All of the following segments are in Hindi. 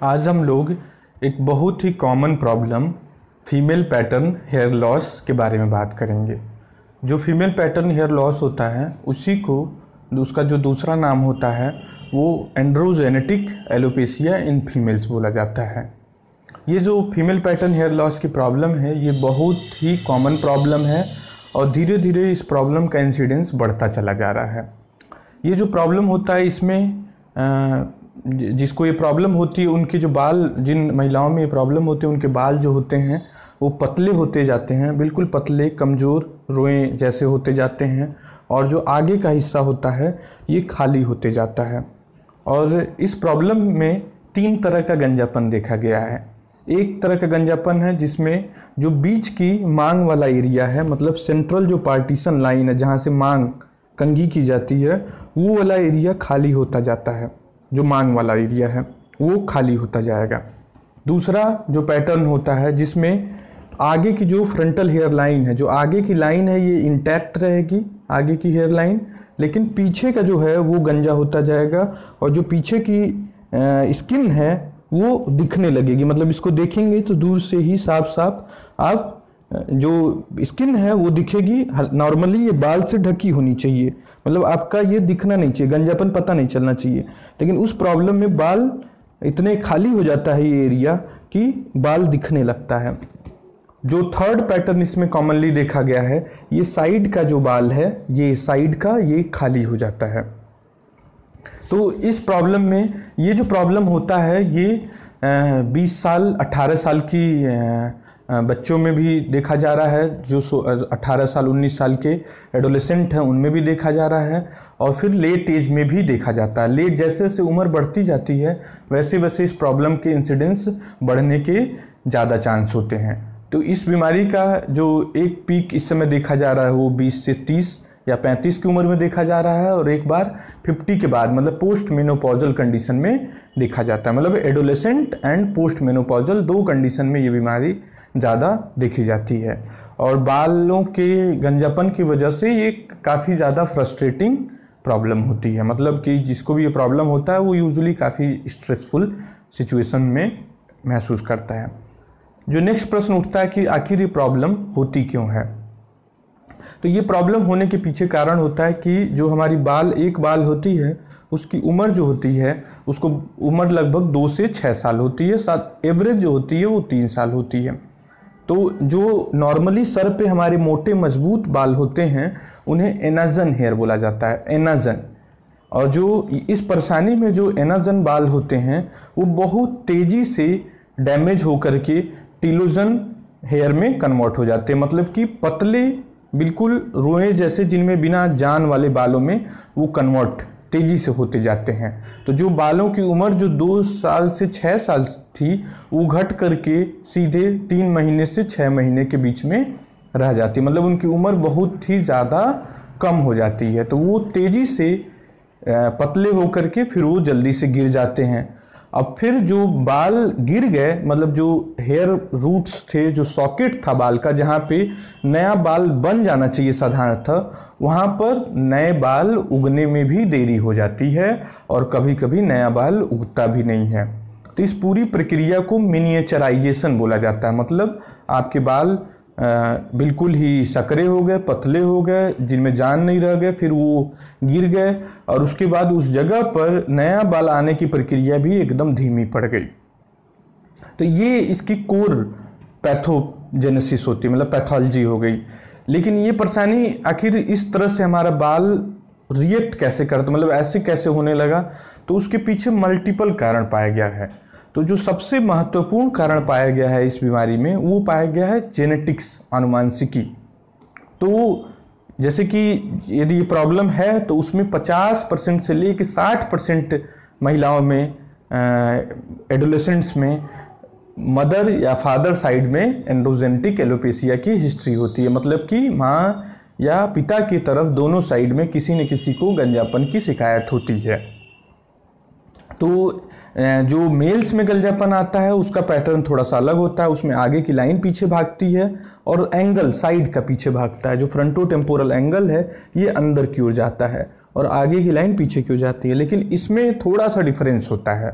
आज हम लोग एक बहुत ही common problem female pattern hair loss के बारे में बात करेंगे। जो फीमेल पैटर्न हेयर लॉस होता है उसी को उसका जो दूसरा नाम होता है वो एंड्रोजेनेटिक एलोपेशिया इन फीमेल्स बोला जाता है। ये जो फीमेल पैटर्न हेयर लॉस की प्रॉब्लम है ये बहुत ही कॉमन प्रॉब्लम है और धीरे धीरे इस प्रॉब्लम का इंसिडेंस बढ़ता चला जा रहा है। ये जो प्रॉब्लम होता है इसमें जिसको ये प्रॉब्लम होती है उनके जो बाल, जिन महिलाओं में ये प्रॉब्लम होती है उनके बाल जो होते हैं वो पतले होते जाते हैं, बिल्कुल पतले कमज़ोर रोएं जैसे होते जाते हैं और जो आगे का हिस्सा होता है ये खाली होते जाता है। और इस प्रॉब्लम में 3 तरह का गंजापन देखा गया है। एक तरह का गंजापन है जिसमें जो बीच की मांग वाला एरिया है, मतलब सेंट्रल जो पार्टीशन लाइन है जहाँ से मांग कंघी की जाती है वो वाला एरिया खाली होता जाता है। जो मांग वाला एरिया है वो खाली होता जाएगा। दूसरा जो पैटर्न होता है जिसमें आगे की जो फ्रंटल हेयर लाइन है, जो आगे की लाइन है ये इंटैक्ट रहेगी आगे की हेयर लाइन, लेकिन पीछे का जो है वो गंजा होता जाएगा और जो पीछे की स्किन है वो दिखने लगेगी। मतलब इसको देखेंगे तो दूर से ही साफ साफ आप जो स्किन है वो दिखेगी। नॉर्मली ये बाल से ढकी होनी चाहिए, मतलब आपका ये दिखना नहीं चाहिए, गंजापन पता नहीं चलना चाहिए। लेकिन उस प्रॉब्लम में बाल इतने खाली हो जाता है ये एरिया कि बाल दिखने लगता है। जो थर्ड पैटर्न इसमें कॉमनली देखा गया है, ये साइड का जो बाल है ये साइड का ये खाली हो जाता है। तो इस प्रॉब्लम में ये जो प्रॉब्लम होता है ये 20 साल 18 साल की बच्चों में भी देखा जा रहा है। जो 18 साल 19 साल के एडोलेसेंट हैं उनमें भी देखा जा रहा है और फिर लेट एज में भी देखा जाता है। लेट जैसे जैसे उम्र बढ़ती जाती है वैसे वैसे इस प्रॉब्लम के इंसिडेंस बढ़ने के ज़्यादा चांस होते हैं। तो इस बीमारी का जो एक पीक इस समय देखा जा रहा है वो 20 से 30 या 35 की उम्र में देखा जा रहा है और एक बार 50 के बाद मतलब पोस्ट मेनोपॉजल कंडीशन में देखा जाता है। मतलब adolescent and post menopausal 2 condition में ये बीमारी ज़्यादा देखी जाती है। और बालों के गंजापन की वजह से ये काफ़ी ज़्यादा फ्रस्ट्रेटिंग प्रॉब्लम होती है। मतलब कि जिसको भी ये प्रॉब्लम होता है वो यूजुअली काफ़ी स्ट्रेसफुल सिचुएशन में महसूस करता है। जो नेक्स्ट प्रश्न उठता है कि आखिर ये प्रॉब्लम होती क्यों है। तो ये प्रॉब्लम होने के पीछे कारण होता है कि जो हमारी एक बाल होती है उसकी उम्र जो होती है उसको उम्र लगभग 2 से 6 साल होती है, साथ एवरेज जो होती है वो 3 साल होती है। तो जो नॉर्मली सर पे हमारे मोटे मजबूत बाल होते हैं उन्हें एनाजन हेयर बोला जाता है, एनाजन। और जो इस परेशानी में जो एनाजन बाल होते हैं वो बहुत तेज़ी से डैमेज होकर के टीलोजन हेयर में कन्वर्ट हो जाते हैं। मतलब कि पतले बिल्कुल रोए जैसे जिनमें बिना जान वाले बालों में वो कन्वर्ट तेज़ी से होते जाते हैं। तो जो बालों की उम्र जो 2 साल से 6 साल थी वो घट करके सीधे 3 महीने से 6 महीने के बीच में रह जाती है। मतलब उनकी उम्र बहुत ही ज़्यादा कम हो जाती है। तो वो तेज़ी से पतले होकर के फिर वो जल्दी से गिर जाते हैं। अब फिर जो बाल गिर गए, मतलब जो हेयर रूट्स थे, जो सॉकेट था बाल का जहाँ पे नया बाल बन जाना चाहिए साधारणतः, वहाँ पर नए बाल उगने में भी देरी हो जाती है और कभी कभी नया बाल उगता भी नहीं है। तो इस पूरी प्रक्रिया को मिनिएचराइजेशन बोला जाता है। मतलब आपके बाल बिल्कुल ही सकरे हो गए, पतले हो गए, जिनमें जान नहीं रह गए, फिर वो गिर गए और उसके बाद उस जगह पर नया बाल आने की प्रक्रिया भी एकदम धीमी पड़ गई। तो ये इसकी कोर पैथोजेनेसिस होती है, मतलब पैथोलॉजी हो गई। लेकिन ये परेशानी आखिर इस तरह से हमारा बाल रिएक्ट कैसे करता, मतलब ऐसे कैसे होने लगा, तो उसके पीछे मल्टीपल कारण पाया गया है। तो जो सबसे महत्वपूर्ण कारण पाया गया है इस बीमारी में वो पाया गया है जेनेटिक्स, आनुवांशिकी। तो जैसे कि यदि ये प्रॉब्लम है तो उसमें 50% से लेकर 60% महिलाओं में एडोलेसेंट्स में मदर या फादर साइड में एंड्रोजेनेटिक एलोपेशिया की हिस्ट्री होती है। मतलब कि माँ या पिता की तरफ दोनों साइड में किसी न किसी को गंजापन की शिकायत होती है। तो जो मेल्स में गंजापन आता है उसका पैटर्न थोड़ा सा अलग होता है। उसमें आगे की लाइन पीछे भागती है और एंगल साइड का पीछे भागता है। जो फ्रंटो टेम्पोरल एंगल है ये अंदर की ओर जाता है और आगे की लाइन पीछे की ओर जाती है। लेकिन इसमें थोड़ा सा डिफरेंस होता है।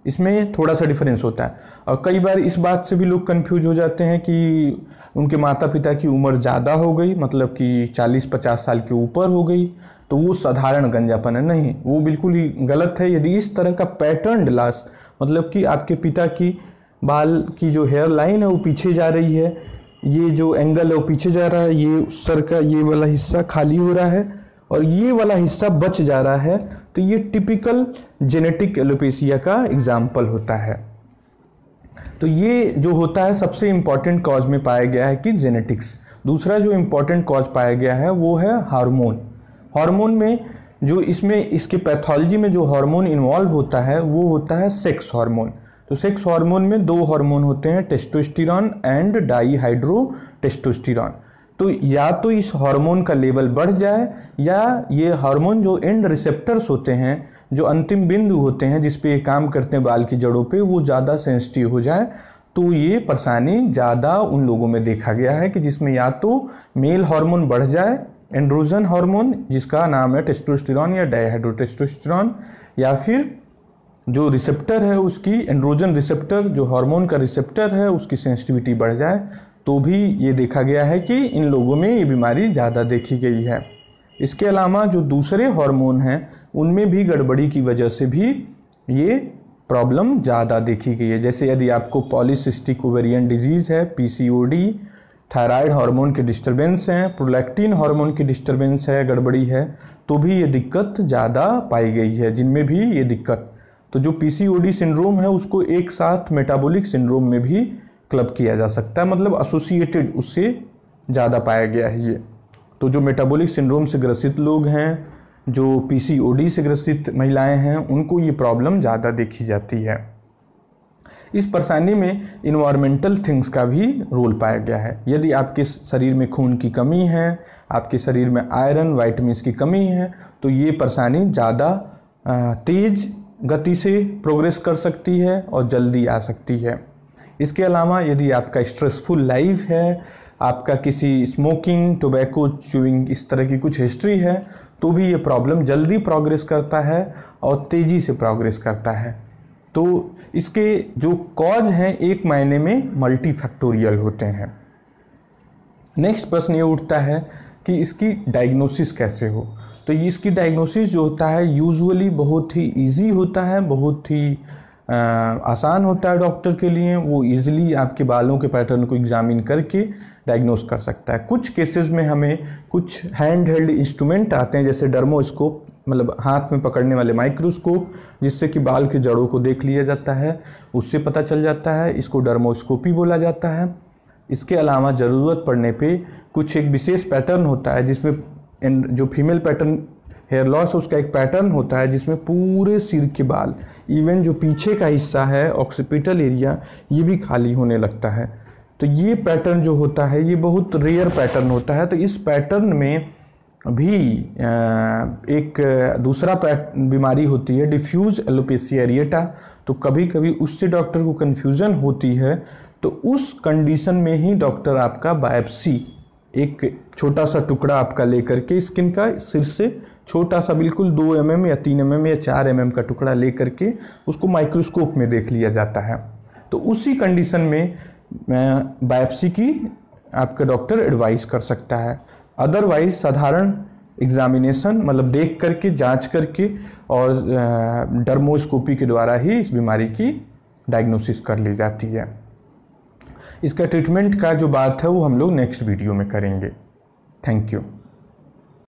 इसमें थोड़ा सा डिफरेंस होता है। और कई बार इस बात से भी लोग कंफ्यूज हो जाते हैं कि उनके माता पिता की उम्र ज़्यादा हो गई, मतलब कि 40-50 साल के ऊपर हो गई, तो वो साधारण गंजापन है। नहीं, वो बिल्कुल ही गलत है। यदि इस तरह का पैटर्न लॉस, मतलब कि आपके पिता की बाल की जो हेयर लाइन है वो पीछे जा रही है, ये जो एंगल है वो पीछे जा रहा है, ये सर का ये वाला हिस्सा खाली हो रहा है और ये वाला हिस्सा बच जा रहा है, तो ये टिपिकल जेनेटिक एलोपेशिया का एग्जाम्पल होता है। तो ये जो होता है सबसे इम्पॉर्टेंट कॉज में पाया गया है कि जेनेटिक्स। दूसरा जो इम्पॉर्टेंट कॉज पाया गया है वो है हार्मोन। हार्मोन में जो इसमें इसके पैथोलॉजी में जो हार्मोन इन्वॉल्व होता है वो होता है सेक्स हार्मोन। तो सेक्स हार्मोन में दो हार्मोन होते हैं, टेस्टोस्टेरॉन एंड डाईहाइड्रोटेस्टोस्टेरॉन। तो या तो इस हार्मोन का लेवल बढ़ जाए या ये हार्मोन जो एंड रिसेप्टर्स होते हैं, जो अंतिम बिंदु होते हैं जिस पे ये काम करते हैं बाल की जड़ों पे, वो ज़्यादा सेंसिटिव हो जाए। तो ये परेशानी ज़्यादा उन लोगों में देखा गया है कि जिसमें या तो मेल हार्मोन बढ़ जाए, एंड्रोजन हार्मोन जिसका नाम है टेस्टोस्टेरॉन या डाईहाइड्रोटेस्टोस्टेरॉन, या फिर जो रिसेप्टर है उसकी एंड्रोजन रिसेप्टर, जो हार्मोन का रिसेप्टर है उसकी सेंसिटिविटी बढ़ जाए, तो भी ये देखा गया है कि इन लोगों में ये बीमारी ज़्यादा देखी गई है। इसके अलावा जो दूसरे हार्मोन हैं उनमें भी गड़बड़ी की वजह से भी ये प्रॉब्लम ज़्यादा देखी गई है। जैसे यदि आपको पॉलीसिस्टिक ओवेरियन डिजीज़ है, पीसीओडी, थायराइड हार्मोन के डिस्टर्बेंस हैं, प्रोलैक्टिन हार्मोन की डिस्टर्बेंस है, गड़बड़ी है, तो भी ये दिक्कत ज़्यादा पाई गई है जिनमें भी ये दिक्कत। तो जो पीसीओडी सिंड्रोम है उसको एक साथ मेटाबॉलिक सिंड्रोम में भी क्लब किया जा सकता है, मतलब एसोसिएटेड उससे ज़्यादा पाया गया है ये। तो जो मेटाबॉलिक सिंड्रोम से ग्रसित लोग हैं, जो पीसीओडी से ग्रसित महिलाएं हैं, उनको ये प्रॉब्लम ज़्यादा देखी जाती है। इस परेशानी में इन्वायरमेंटल थिंग्स का भी रोल पाया गया है। यदि आपके शरीर में खून की कमी है, आपके शरीर में आयरन वाइटामिन्स की कमी है, तो ये परेशानी ज़्यादा तेज गति से प्रोग्रेस कर सकती है और जल्दी आ सकती है। इसके अलावा यदि आपका स्ट्रेसफुल लाइफ है, आपका किसी स्मोकिंग, टोबैको च्यूइंग इस तरह की कुछ हिस्ट्री है, तो भी ये प्रॉब्लम जल्दी प्रोग्रेस करता है और तेज़ी से प्रोग्रेस करता है। तो इसके जो कॉज हैं एक मायने में मल्टीफैक्टोरियल होते हैं। नेक्स्ट प्रश्न ये उठता है कि इसकी डायग्नोसिस कैसे हो। तो इसकी डायग्नोसिस जो होता है यूजुअली बहुत ही इजी होता है, बहुत ही आसान होता है डॉक्टर के लिए। वो इजीली आपके बालों के पैटर्न को एग्जामिन करके डायग्नोस कर सकता है। कुछ केसेस में हमें कुछ हैंड हेल्ड इंस्ट्रूमेंट आते हैं, जैसे डर्मोस्कोप, मतलब हाथ में पकड़ने वाले माइक्रोस्कोप, जिससे कि बाल की जड़ों को देख लिया जाता है, उससे पता चल जाता है। इसको डर्मोस्कोपी बोला जाता है। इसके अलावा ज़रूरत पड़ने पे कुछ एक विशेष पैटर्न होता है जिसमें जो फीमेल पैटर्न हेयर लॉस है उसका एक पैटर्न होता है जिसमें पूरे सिर के बाल, इवन जो पीछे का हिस्सा है ऑक्सीपिटल एरिया, ये भी खाली होने लगता है। तो ये पैटर्न जो होता है ये बहुत रेयर पैटर्न होता है। तो इस पैटर्न में भी एक दूसरा बीमारी होती है डिफ्यूज एलोपेशिया एरिएटा। तो कभी कभी उससे डॉक्टर को कन्फ्यूज़न होती है, तो उस कंडीशन में ही डॉक्टर आपका बायोप्सी, एक छोटा सा टुकड़ा आपका लेकर के स्किन का, सिर से छोटा सा बिल्कुल 2 mm या 3 mm या 4 mm का टुकड़ा लेकर के उसको माइक्रोस्कोप में देख लिया जाता है। तो उसी कंडीशन में बायोप्सी की आपका डॉक्टर एडवाइस कर सकता है। अदरवाइज साधारण एग्जामिनेशन, मतलब देख करके, जांच करके और डर्मोस्कोपी के द्वारा ही इस बीमारी की डायग्नोसिस कर ली जाती है। इसका ट्रीटमेंट का जो बात है वो हम लोग नेक्स्ट वीडियो में करेंगे। Thank you.